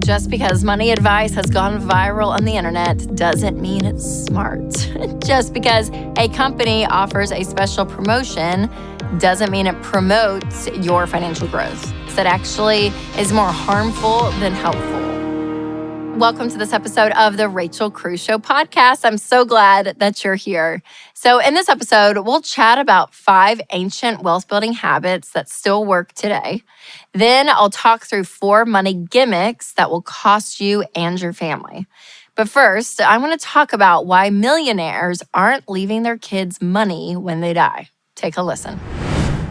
Just because money advice has gone viral on the internet doesn't mean it's smart. Just because a company offers a special promotion doesn't mean it promotes your financial growth. That actually is more harmful than helpful. Welcome to this episode of the Rachel Cruze Show podcast. I'm so glad that you're here. So in this episode, we'll chat about 5 ancient wealth-building habits that still work today. Then I'll talk through 4 money gimmicks that will cost you and your family. But first, I want to talk about why millionaires aren't leaving their kids money when they die. Take a listen.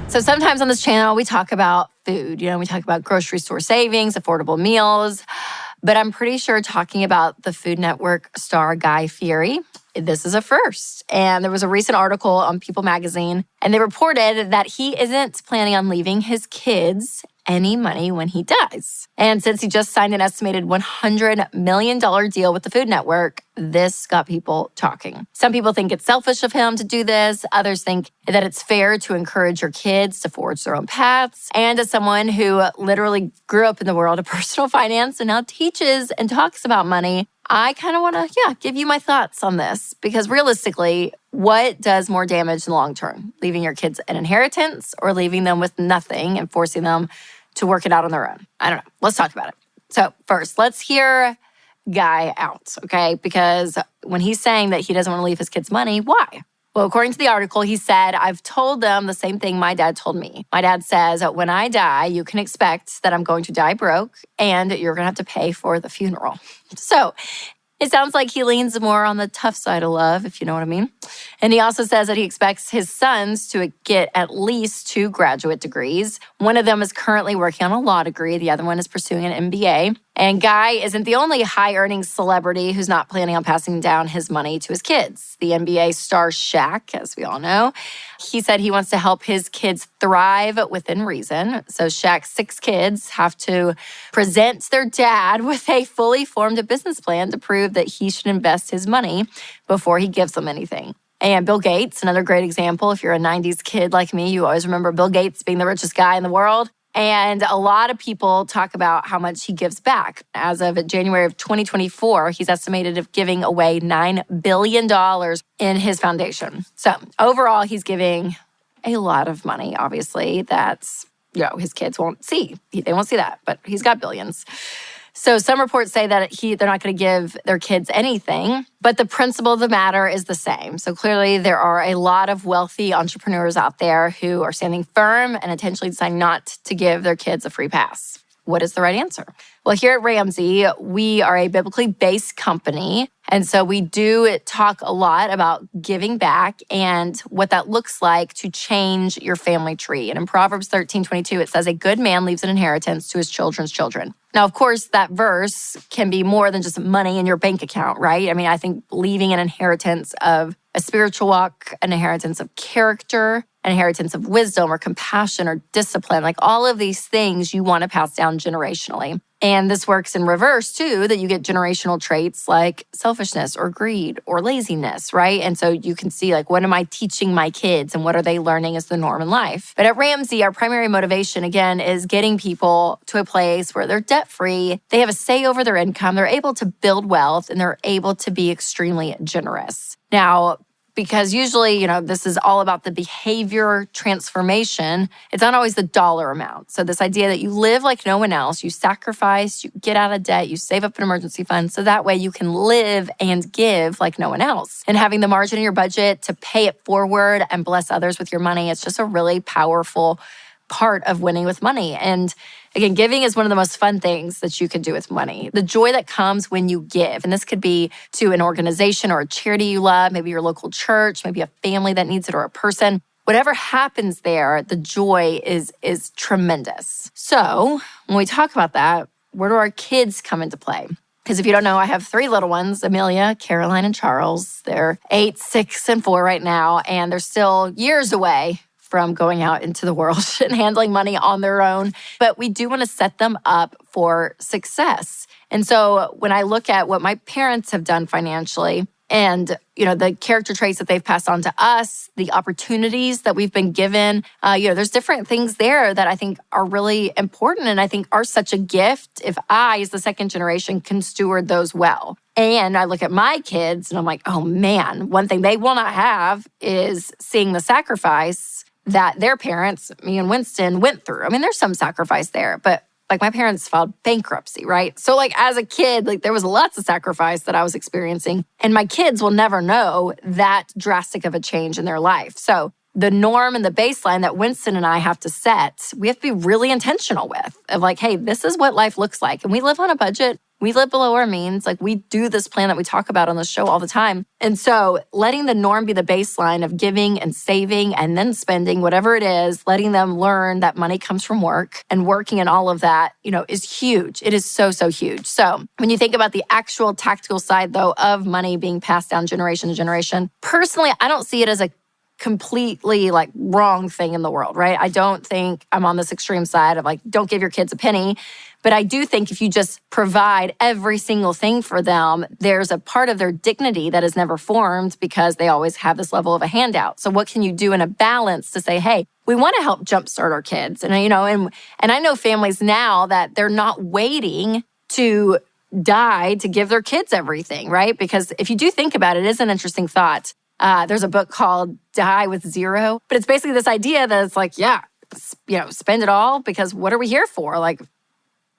So sometimes on this channel, we talk about food. We talk about grocery store savings, affordable meals. But I'm pretty sure talking about the Food Network star Guy Fieri, this is a first. And there was a recent article on People magazine, and they reported that he isn't planning on leaving his kids any money when he dies. And since he just signed an estimated $100 million deal with the Food Network, this got people talking. Some people think it's selfish of him to do this. Others think that it's fair to encourage your kids to forge their own paths. And as someone who literally grew up in the world of personal finance and now teaches and talks about money, I kind of want to, give you my thoughts on this. Because realistically, what does more damage in the long term? Leaving your kids an inheritance or leaving them with nothing and forcing them to work it out on their own? I don't know. Let's talk about it. So first, let's hear Guy out, okay? Because when he's saying that he doesn't want to leave his kids money, why? Well, according to the article, he said, I've told them the same thing my dad told me. My dad says, when I die, you can expect that I'm going to die broke and you're going to have to pay for the funeral. So it sounds like he leans more on the tough side of love, if you know what I mean. And he also says that he expects his sons to get at least 2 graduate degrees. One of them is currently working on a law degree. The other one is pursuing an MBA. And Guy isn't the only high-earning celebrity who's not planning on passing down his money to his kids. The NBA star Shaq, as we all know, he said he wants to help his kids thrive within reason. So Shaq's 6 kids have to present their dad with a fully formed business plan to prove that he should invest his money before he gives them anything. And Bill Gates, another great example. If you're a 90s kid like me, you always remember Bill Gates being the richest guy in the world. And a lot of people talk about how much he gives back. As of January of 2024, he's estimated of giving away $9 billion in his foundation. So overall, he's giving a lot of money, obviously, that's, his kids won't see. They won't see that, but he's got billions. So some reports say that they're not going to give their kids anything, but the principle of the matter is the same. So clearly there are a lot of wealthy entrepreneurs out there who are standing firm and intentionally decide not to give their kids a free pass. What is the right answer? Well, here at Ramsey, we are a biblically based company. And so we do talk a lot about giving back and what that looks like to change your family tree. And in Proverbs 13:22, it says, a good man leaves an inheritance to his children's children. Now, of course, that verse can be more than just money in your bank account, right? I mean, I think leaving an inheritance of a spiritual walk, an inheritance of character, an inheritance of wisdom or compassion or discipline, like all of these things you want to pass down generationally. And this works in reverse too, that you get generational traits like selfishness or greed or laziness, right? And so you can see what am I teaching my kids and what are they learning as the norm in life? But at Ramsey, our primary motivation, again, is getting people to a place where they're debt-free, they have a say over their income, they're able to build wealth, and they're able to be extremely generous. Now, because usually, this is all about the behavior transformation. It's not always the dollar amount. So this idea that you live like no one else, you sacrifice, you get out of debt, you save up an emergency fund, so that way you can live and give like no one else. And having the margin in your budget to pay it forward and bless others with your money, it's just a really powerful part of winning with money. And again, giving is one of the most fun things that you can do with money. The joy that comes when you give, and this could be to an organization or a charity you love, maybe your local church, maybe a family that needs it or a person. Whatever happens there, the joy is tremendous. So when we talk about that, where do our kids come into play? Because if you don't know, I have 3 little ones, Amelia, Caroline, and Charles. They're 8, 6, and 4 right now, and they're still years away from going out into the world and handling money on their own. But we do want to set them up for success. And so when I look at what my parents have done financially, and, the character traits that they've passed on to us, the opportunities that we've been given. There's different things there that I think are really important and I think are such a gift if I, as the second generation, can steward those well. And I look at my kids and I'm like, oh man, one thing they will not have is seeing the sacrifice that their parents, me and Winston, went through. I mean, there's some sacrifice there, but like my parents filed bankruptcy, right? So like as a kid, like there was lots of sacrifice that I was experiencing. And my kids will never know that drastic of a change in their life. So the norm and the baseline that Winston and I have to set, we have to be really intentional with of like, hey, this is what life looks like. And we live on a budget. We live below our means. Like we do this plan that we talk about on the show all the time. And so letting the norm be the baseline of giving and saving and then spending, whatever it is, letting them learn that money comes from work and working and all of that, is huge. It is so, so huge. So when you think about the actual tactical side though of money being passed down generation to generation, personally, I don't see it as a completely like wrong thing in the world, right? I don't think I'm on this extreme side of like, don't give your kids a penny. But I do think if you just provide every single thing for them, there's a part of their dignity that is never formed because they always have this level of a handout. So what can you do in a balance to say, hey, we want to help jumpstart our kids? And, and I know families now that they're not waiting to die to give their kids everything, right? Because if you do think about it, it is an interesting thought. There's a book called Die with Zero, but it's basically this idea that it's like, spend it all because what are we here for? Like,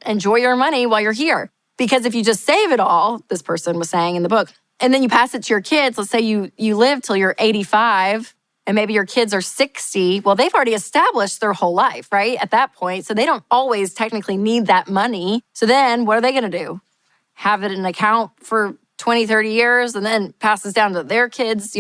enjoy your money while you're here. Because if you just save it all, this person was saying in the book, and then you pass it to your kids, let's say you live till you're 85 and maybe your kids are 60, well, they've already established their whole life, right? At that point. So they don't always technically need that money. So then what are they going to do? Have it in an account for 20, 30 years and then passes down to their kids,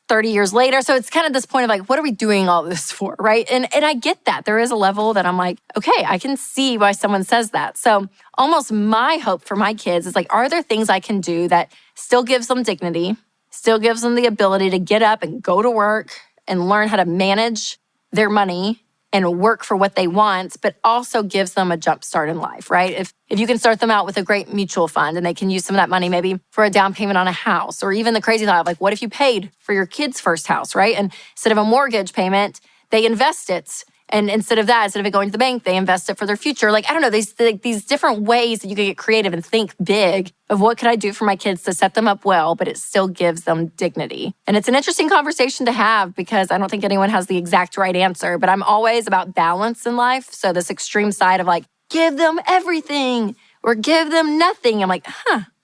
30 years later. So it's kind of this point of like, what are we doing all this for, right? And I get that. There is a level that I'm like, okay, I can see why someone says that. So almost my hope for my kids is like, are there things I can do that still gives them dignity, still gives them the ability to get up and go to work and learn how to manage their money and work for what they want, but also gives them a jump start in life, right? If you can start them out with a great mutual fund and they can use some of that money maybe for a down payment on a house, or even the crazy thought of like, what if you paid for your kid's first house, right? And instead of a mortgage payment, they invest it. And instead of it going to the bank, they invest it for their future. Like, I don't know, these different ways that you can get creative and think big of what could I do for my kids to set them up well, but it still gives them dignity. And it's an interesting conversation to have because I don't think anyone has the exact right answer, but I'm always about balance in life. So this extreme side of like, give them everything or give them nothing. I'm like,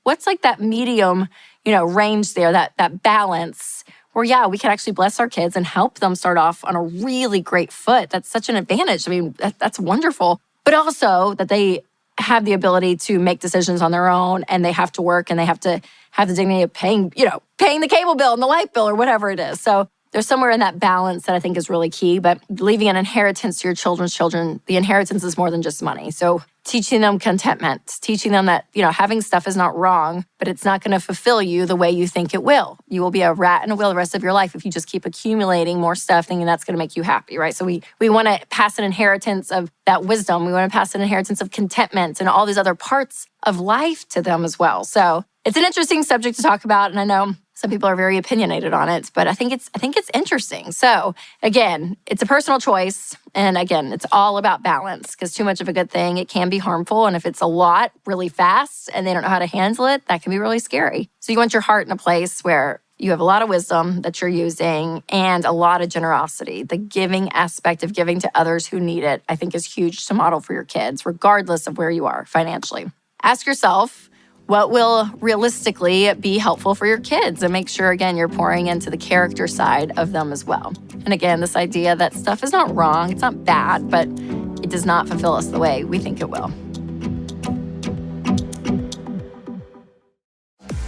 what's like that medium, range there, that balance where, we can actually bless our kids and help them start off on a really great foot. That's such an advantage. I mean, that's wonderful. But also that they have the ability to make decisions on their own and they have to work and they have to have the dignity of paying the cable bill and the light bill or whatever it is. So there's somewhere in that balance that I think is really key. But leaving an inheritance to your children's children, the inheritance is more than just money. So teaching them contentment, teaching them that, having stuff is not wrong, but it's not going to fulfill you the way you think it will. You will be a rat in a wheel the rest of your life if you just keep accumulating more stuff thinking that's going to make you happy, right? So we want to pass an inheritance of that wisdom. We want to pass an inheritance of contentment and all these other parts of life to them as well. So it's an interesting subject to talk about. And I know some people are very opinionated on it, but I think it's interesting. So again, it's a personal choice. And again, it's all about balance because too much of a good thing, it can be harmful. And if it's a lot really fast and they don't know how to handle it, that can be really scary. So you want your heart in a place where you have a lot of wisdom that you're using and a lot of generosity. The giving aspect of giving to others who need it, I think is huge to model for your kids, regardless of where you are financially. Ask yourself, what will realistically be helpful for your kids? And make sure, again, you're pouring into the character side of them as well. And again, this idea that stuff is not wrong, it's not bad, but it does not fulfill us the way we think it will.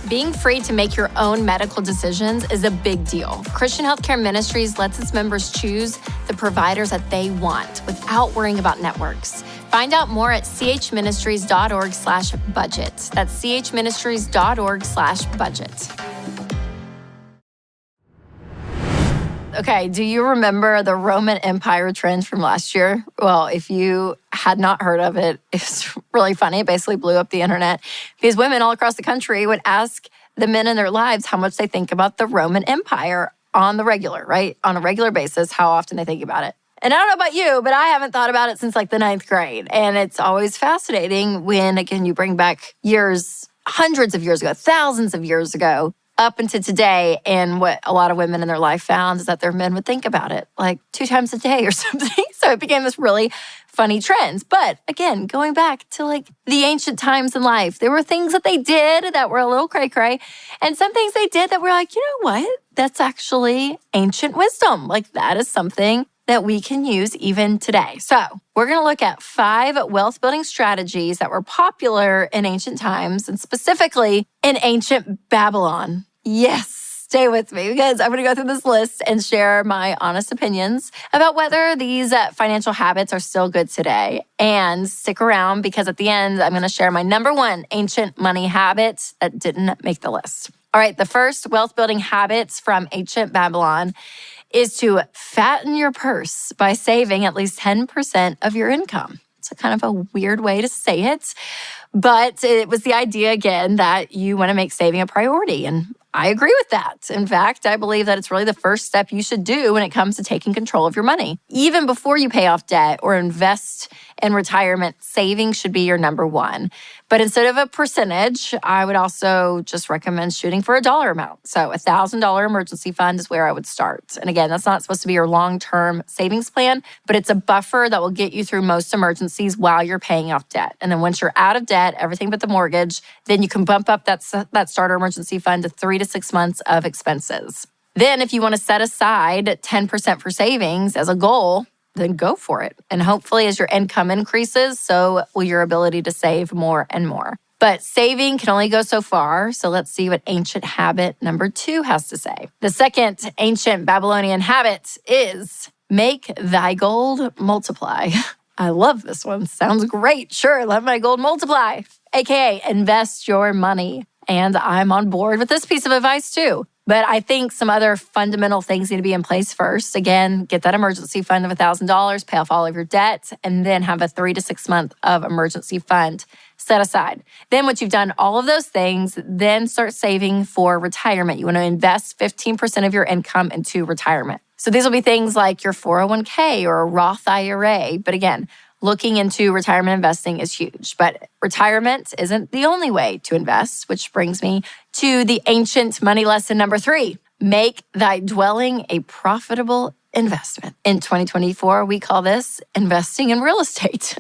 Being free to make your own medical decisions is a big deal. Christian Healthcare Ministries lets its members choose the providers that they want without worrying about networks. Find out more at chministries.org/budget. That's chministries.org/budget. Okay, do you remember the Roman Empire trend from last year? Well, if you had not heard of it, it's really funny. It basically blew up the internet because women all across the country would ask the men in their lives how much they think about the Roman Empire on the regular, right? On a regular basis, how often they think about it. And I don't know about you, but I haven't thought about it since like the 9th grade. And it's always fascinating when, again, you bring back years, hundreds of years ago, thousands of years ago, up into today. And what a lot of women in their life found is that their men would think about it like 2 times a day or something. So it became this really funny trend. But again, going back to like the ancient times in life, there were things that they did that were a little cray-cray. And some things they did that were like, you know what? That's actually ancient wisdom. Like that is something that we can use even today. So we're going to look at 5 wealth building strategies that were popular in ancient times and specifically in ancient Babylon. Yes, stay with me because I'm going to go through this list and share my honest opinions about whether these financial habits are still good today. And stick around because at the end, I'm going to share my number 1 ancient money habit that didn't make the list. All right, the first wealth building habits from ancient Babylon is to fatten your purse by saving at least 10% of your income. It's a kind of a weird way to say it, but it was the idea, again, that you want to make saving a priority. And I agree with that. In fact, I believe that it's really the first step you should do when it comes to taking control of your money. Even before you pay off debt or invest in retirement, saving should be your number 1. But instead of a percentage, I would also just recommend shooting for a dollar amount. So a $1,000 emergency fund is where I would start. And again, that's not supposed to be your long-term savings plan, but it's a buffer that will get you through most emergencies while you're paying off debt. And then once you're out of debt, everything but the mortgage, then you can bump up that starter emergency fund to 3 to 6 months of expenses. Then if you want to set aside 10% for savings as a goal, then go for it. And hopefully as your income increases, so will your ability to save more and more. But saving can only go so far. So let's see what ancient habit number 2 has to say. The second ancient Babylonian habit is make thy gold multiply. I love this one. Sounds great. Sure, let my gold multiply. AKA invest your money. And I'm on board with this piece of advice too. But I think some other fundamental things need to be in place first. Again, get that emergency fund of $1,000, pay off all of your debt, and then have a 3 to 6 month of emergency fund set aside. Then once you've done all of those things, then start saving for retirement. You want to invest 15% of your income into retirement. So these will be things like your 401k or a Roth IRA. But again, looking into retirement investing is huge, but retirement isn't the only way to invest, which brings me to the ancient money lesson number 3. Make thy dwelling a profitable investment. In 2024, we call this investing in real estate.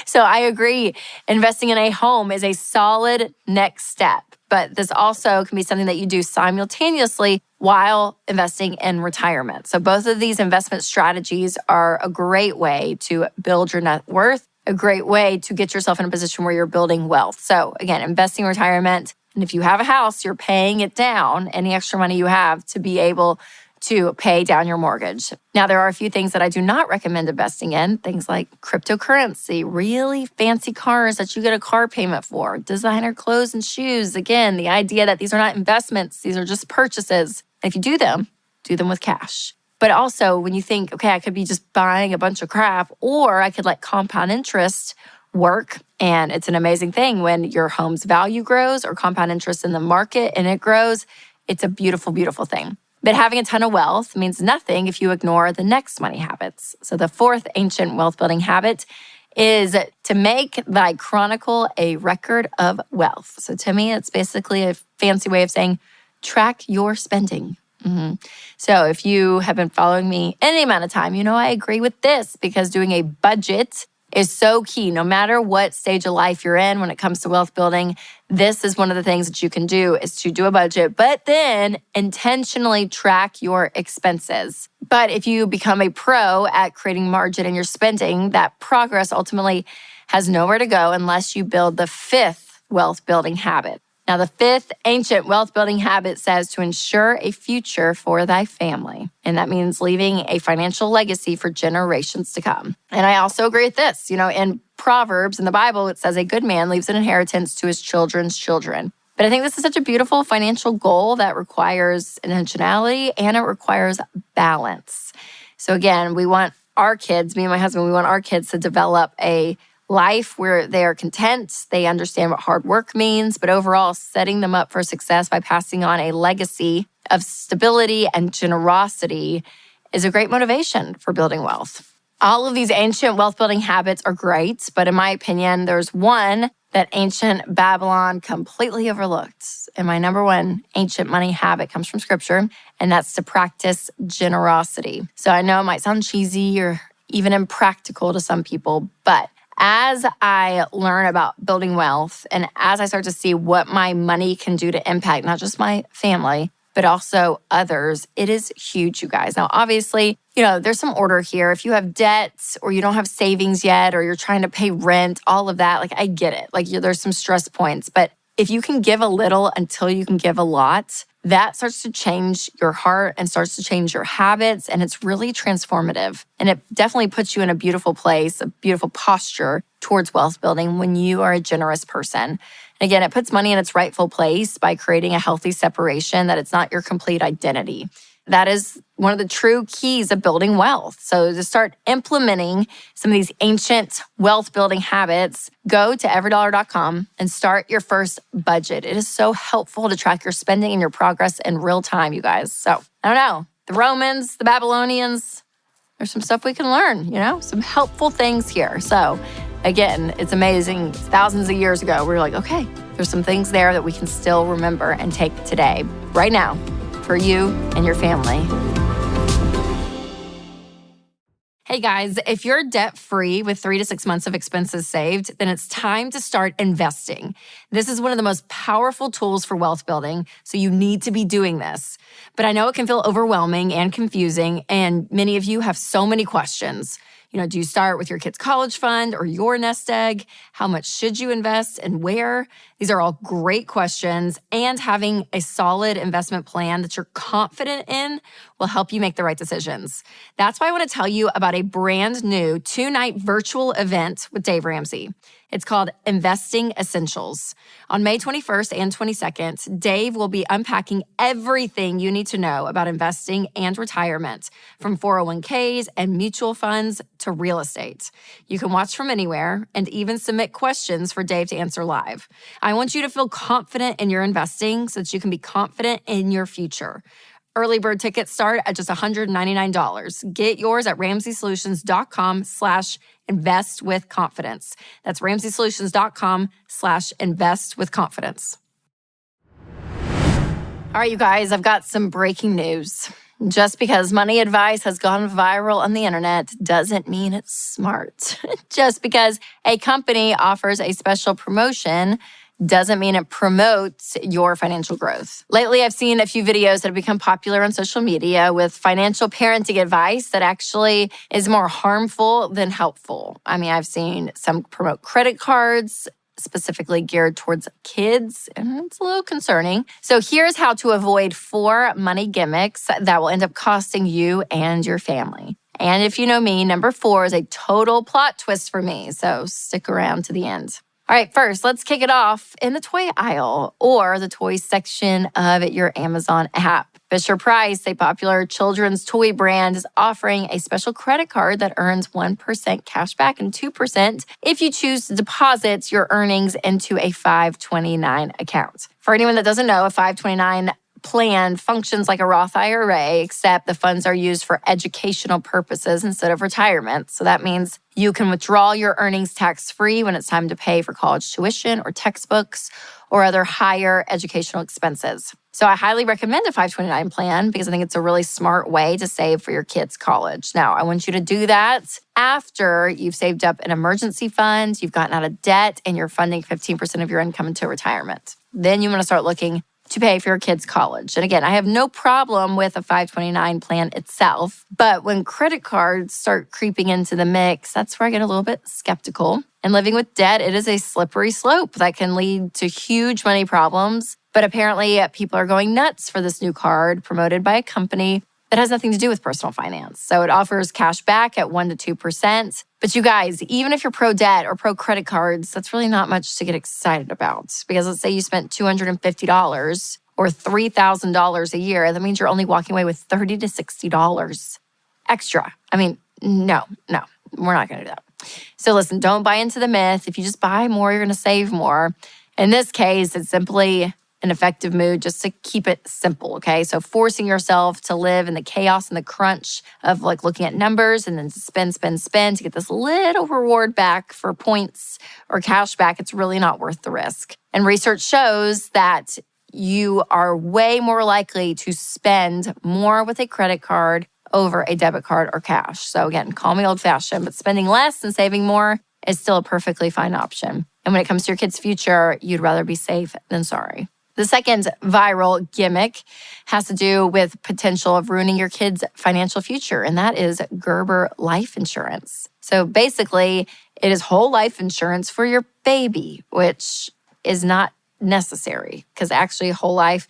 So I agree, investing in a home is a solid next step, but this also can be something that you do simultaneously while investing in retirement. So both of these investment strategies are a great way to build your net worth, a great way to get yourself in a position where you're building wealth. So again, investing in retirement, and if you have a house, you're paying it down, any extra money you have to be able to pay down your mortgage. Now, there are a few things that I do not recommend investing in, things like cryptocurrency, really fancy cars that you get a car payment for, designer clothes and shoes. Again, the idea that these are not investments, these are just purchases. If you do them with cash. But also when you think, okay, I could be just buying a bunch of crap, or I could let compound interest work. And it's an amazing thing when your home's value grows or compound interest in the market and it grows. It's a beautiful, beautiful thing. But having a ton of wealth means nothing if you ignore the next money habits. So the 4th ancient wealth building habit is to make thy chronicle a record of wealth. So to me, it's basically a fancy way of saying track your spending. So if you have been following me any amount of time, you know I agree with this because doing a budget is so key. No matter what stage of life you're in when it comes to wealth building, this is one of the things that you can do is to do a budget, but then intentionally track your expenses. But if you become a pro at creating margin in your spending, that progress ultimately has nowhere to go unless you build the 5th wealth building habit. Now, the 5th ancient wealth building habit says to ensure a future for thy family. And that means leaving a financial legacy for generations to come. And I also agree with this. You know, in Proverbs, in the Bible, it says a good man leaves an inheritance to his children's children. But I think this is such a beautiful financial goal that requires intentionality and it requires balance. So again, we want our kids, me and my husband, we want our kids to develop a life where they are content, they understand what hard work means, but overall setting them up for success by passing on a legacy of stability and generosity is a great motivation for building wealth. All of these ancient wealth building habits are great, but in my opinion, there's one that ancient Babylon completely overlooked. And my number one ancient money habit comes from scripture, and that's to practice generosity. So I know it might sound cheesy or even impractical to some people, but as I learn about building wealth and as I start to see what my money can do to impact not just my family, but also others, it is huge, you guys. Now, obviously, there's some order here. If you have debts or you don't have savings yet, or you're trying to pay rent, all of that, I get it. There's some stress points. But if you can give a little until you can give a lot, that starts to change your heart and starts to change your habits. And it's really transformative. And it definitely puts you in a beautiful place, a beautiful posture towards wealth building when you are a generous person. And again, it puts money in its rightful place by creating a healthy separation that it's not your complete identity. That is one of the true keys of building wealth. So to start implementing some of these ancient wealth building habits, go to everydollar.com and start your first budget. It is so helpful to track your spending and your progress in real time, you guys. So I don't know, the Romans, the Babylonians, there's some stuff we can learn, some helpful things here. So again, it's amazing. Thousands of years ago, we were like, okay, there's some things there that we can still remember and take today, right now, for you and your family. Hey guys, if you're debt-free with 3 to 6 months of expenses saved, then it's time to start investing. This is one of the most powerful tools for wealth building, so you need to be doing this. But I know it can feel overwhelming and confusing, and many of you have so many questions. Do you start with your kid's college fund or your nest egg? How much should you invest and where? These are all great questions, and having a solid investment plan that you're confident in will help you make the right decisions. That's why I want to tell you about a brand new 2-night virtual event with Dave Ramsey. It's called Investing Essentials. On May 21st and 22nd, Dave will be unpacking everything you need to know about investing and retirement, from 401ks and mutual funds to real estate. You can watch from anywhere and even submit questions for Dave to answer live. I want you to feel confident in your investing so that you can be confident in your future. Early bird tickets start at just $199. Get yours at ramseysolutions.com/invest-with-confidence. That's ramseysolutions.com/invest-with-confidence. All right, you guys, I've got some breaking news. Just because money advice has gone viral on the internet doesn't mean it's smart. Just because a company offers a special promotion doesn't mean it promotes your financial growth. Lately, I've seen a few videos that have become popular on social media with financial parenting advice that actually is more harmful than helpful. I've seen some promote credit cards specifically geared towards kids, and it's a little concerning. So here's how to avoid 4 money gimmicks that will end up costing you and your family. And if you know me, number 4 is a total plot twist for me, so stick around to the end. All right, first, let's kick it off in the toy aisle or the toy section of your Amazon app. Fisher-Price, a popular children's toy brand, is offering a special credit card that earns 1% cash back and 2% if you choose to deposit your earnings into a 529 account. For anyone that doesn't know, a 529 plan functions like a Roth IRA, except the funds are used for educational purposes instead of retirement. So that means you can withdraw your earnings tax-free when it's time to pay for college tuition or textbooks or other higher educational expenses. So I highly recommend a 529 plan because I think it's a really smart way to save for your kids' college. Now, I want you to do that after you've saved up an emergency fund, you've gotten out of debt, and you're funding 15% of your income into retirement. Then you want to start looking to pay for your kids' college. And again, I have no problem with a 529 plan itself, but when credit cards start creeping into the mix, that's where I get a little bit skeptical. And living with debt, it is a slippery slope that can lead to huge money problems. But apparently, people are going nuts for this new card promoted by a company that has nothing to do with personal finance. So it offers cash back at 1% to 2%. But you guys, even if you're pro debt or pro credit cards, that's really not much to get excited about. Because let's say you spent $250 or $3,000 a year, that means you're only walking away with $30 to $60 extra. No, we're not going to do that. So listen, don't buy into the myth. If you just buy more, you're going to save more. In this case, it's simply an effective move just to keep it simple, okay? So forcing yourself to live in the chaos and the crunch of like looking at numbers and then spend to get this little reward back for points or cash back, it's really not worth the risk. And research shows that you are way more likely to spend more with a credit card over a debit card or cash. So again, call me old-fashioned, but spending less and saving more is still a perfectly fine option. And when it comes to your kid's future, you'd rather be safe than sorry. The second viral gimmick has to do with potential of ruining your kid's financial future, and that is Gerber life insurance. So basically, it is whole life insurance for your baby, which is not necessary because actually whole life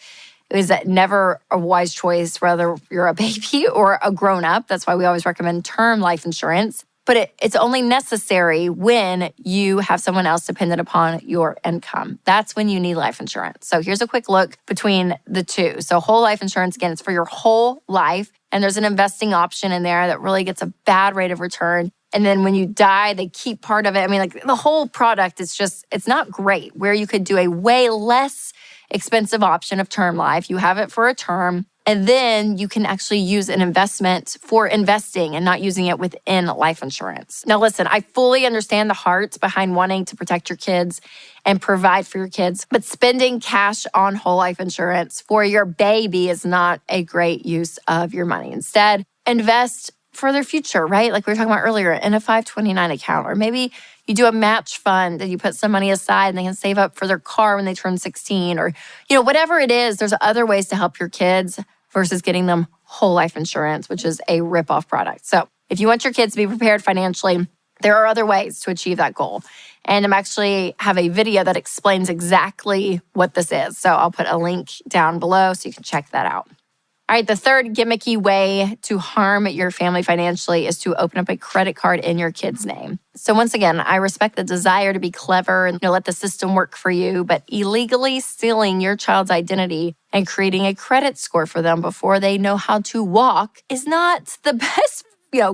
is never a wise choice, whether you're a baby or a grown-up. That's why we always recommend term life insurance. But it's only necessary when you have someone else dependent upon your income. That's when you need life insurance. So here's a quick look between the two. So whole life insurance, again, it's for your whole life. And there's an investing option in there that really gets a bad rate of return. And then when you die, they keep part of it. I mean, like the whole product is just, it's not great. Where you could do a way less expensive option of term life. You have it for a term. And then you can actually use an investment for investing and not using it within life insurance. Now, listen, I fully understand the heart behind wanting to protect your kids and provide for your kids, but spending cash on whole life insurance for your baby is not a great use of your money. Instead, invest for their future, right? Like we were talking about earlier, in a 529 account, or maybe you do a match fund and you put some money aside and they can save up for their car when they turn 16, or, whatever it is, there's other ways to help your kids versus getting them whole life insurance, which is a rip-off product. So if you want your kids to be prepared financially, there are other ways to achieve that goal. And I'm actually have a video that explains exactly what this is. So I'll put a link down below so you can check that out. All right, the third gimmicky way to harm your family financially is to open up a credit card in your kid's name. So once again, I respect the desire to be clever and let the system work for you, but illegally stealing your child's identity and creating a credit score for them before they know how to walk is not the best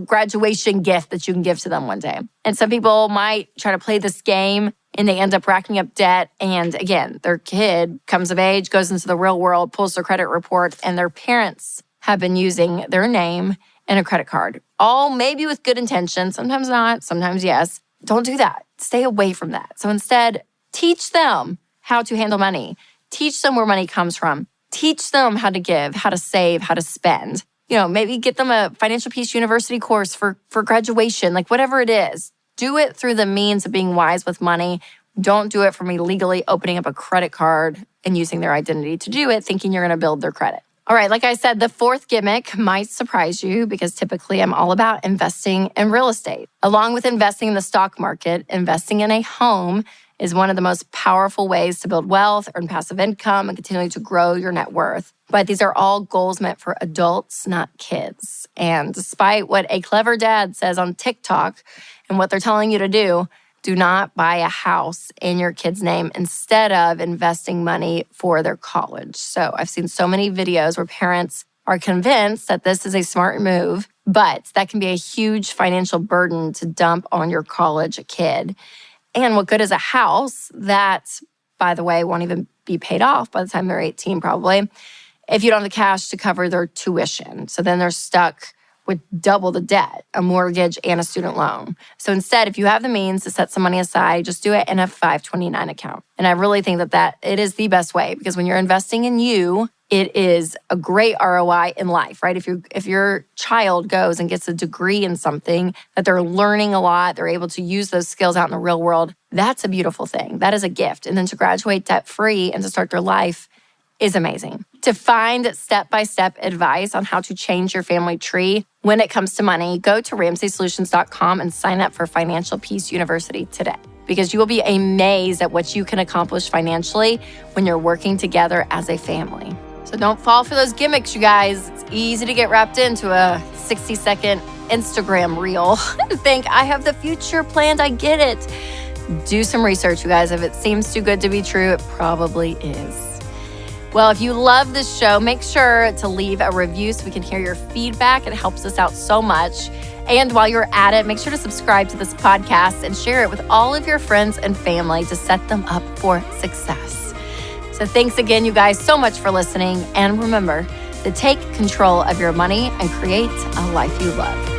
graduation gift that you can give to them one day. And some people might try to play this game and they end up racking up debt. And again, their kid comes of age, goes into the real world, pulls their credit report, and their parents have been using their name and a credit card. All maybe with good intentions, sometimes not, sometimes yes. Don't do that. Stay away from that. So instead, teach them how to handle money. Teach them where money comes from. Teach them how to give, how to save, how to spend. Maybe get them a Financial Peace University course for graduation, like whatever it is. Do it through the means of being wise with money. Don't do it from illegally opening up a credit card and using their identity to do it, thinking you're going to build their credit. All right, like I said, the fourth gimmick might surprise you because typically I'm all about investing in real estate. Along with investing in the stock market, investing in a home is one of the most powerful ways to build wealth, earn passive income, and continue to grow your net worth. But these are all goals meant for adults, not kids. And despite what a clever dad says on TikTok and what they're telling you to do not buy a house in your kid's name instead of investing money for their college. So I've seen so many videos where parents are convinced that this is a smart move, but that can be a huge financial burden to dump on your college kid. And what good is a house that, by the way, won't even be paid off by the time they're 18 probably, if you don't have the cash to cover their tuition. So then they're stuck with double the debt, a mortgage and a student loan. So instead, if you have the means to set some money aside, just do it in a 529 account. And I really think that it is the best way because when you're investing in you, it is a great ROI in life, right? If your child goes and gets a degree in something that they're learning a lot, they're able to use those skills out in the real world, that's a beautiful thing. That is a gift. And then to graduate debt-free and to start their life is amazing. To find step-by-step advice on how to change your family tree when it comes to money, go to RamseySolutions.com and sign up for Financial Peace University today because you will be amazed at what you can accomplish financially when you're working together as a family. So don't fall for those gimmicks, you guys. It's easy to get wrapped into a 60-second Instagram reel and think, I have the future planned, I get it. Do some research, you guys. If it seems too good to be true, it probably is. Well, if you love this show, make sure to leave a review so we can hear your feedback. It helps us out so much. And while you're at it, make sure to subscribe to this podcast and share it with all of your friends and family to set them up for success. So thanks again, you guys, so much for listening. And remember to take control of your money and create a life you love.